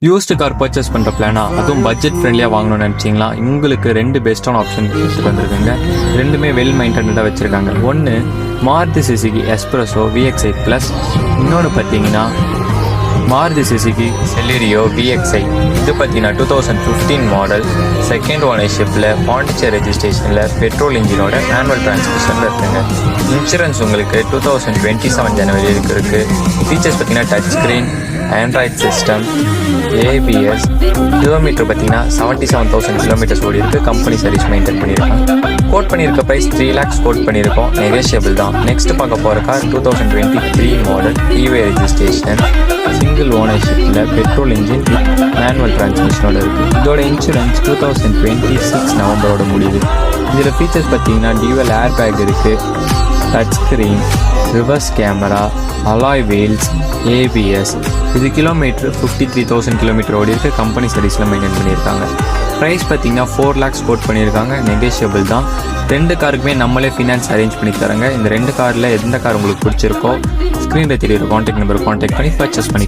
Used car purchase பண்ணுற பிளானா, அதுவும் budget ஃப்ரெண்ட்லியாக வாங்கணும்னு நினச்சிங்களா, உங்களுக்கு ரெண்டு பெஸ்ட்டான ஆப்ஷன் எடுத்துகிட்டு வந்திருக்குங்க. ரெண்டுமே வெல் மெயின்டெனடாக வச்சுருக்காங்க. ஒன்று Maruti Suzuki S-Presso VXi plus, இன்னொன்று பார்த்தீங்கன்னா மாருதி சுசுகி செலிரியோ VXi. இது பார்த்தீங்கன்னா 2015 மாடல், செகண்ட் ஓனர்ஷிப்பில், பாண்டிச்சேரி ரெஜிஸ்ட்ரேஷனில், பெட்ரோல் இன்ஜினோட மேனுவல் டிரான்ஸ்மிஷனில் இருக்குங்க. இன்சூரன்ஸ் உங்களுக்கு 2027 ஜனவரி இருக்குது. ஃபீச்சர்ஸ் பார்த்தீங்கன்னா touch screen, Android system, ABS. Kilometre பார்த்தீங்கன்னா 77,000 கிலோமீட்டர்ஸ் ஓடி இருக்குது. கம்பெனி சர்வீஸ் மெயின்டைன் பண்ணியிருக்காங்க. கோட் பண்ணியிருக்க ப்ரைஸ் 3 lakhs கோட் பண்ணியிருக்கோம். நெகோஷியபிள் தான். நெக்ஸ்ட் பார்க்க போகிற car 2023 model, EVA registration, single ஓனர்ஷிப்பில், பெட்ரோல் இன்ஜின், மேனுவல் டிரான்ஸ்மிஷனோட இருக்குது. இதோட இன்சூரன்ஸ் 2026 நவம்பரோட முடியுது. இதில் ஃபீச்சர்ஸ் பார்த்தீங்கன்னா டியூவல் ஏர் பேக் இருக்குது, touch screen, reverse camera, alloy wheels, ABS. இது கிலோமீட்டர் 53,000 கிலோமீட்டர் ஓடி இருக்குது. கம்பெனி சர்வீஸில் மெயின்டைன் பண்ணியிருக்காங்க. ப்ரைஸ் பார்த்தீங்கன்னா 4 lakhs கோட் பண்ணியிருக்காங்க. நெகோஷியபிள் தான். ரெண்டு காருக்குமே நம்மளே ஃபினான்ஸ் அரேஞ்ச் பண்ணி தராங்க. இந்த ரெண்டு காரில் எந்த கார் உங்களுக்கு பிடிச்சிருக்கோ ஸ்க்ரீனில் தெரியுற கான்டாக்ட் நம்பர் கான்டாக்ட் பண்ணி பர்ச்சேஸ் பண்ணி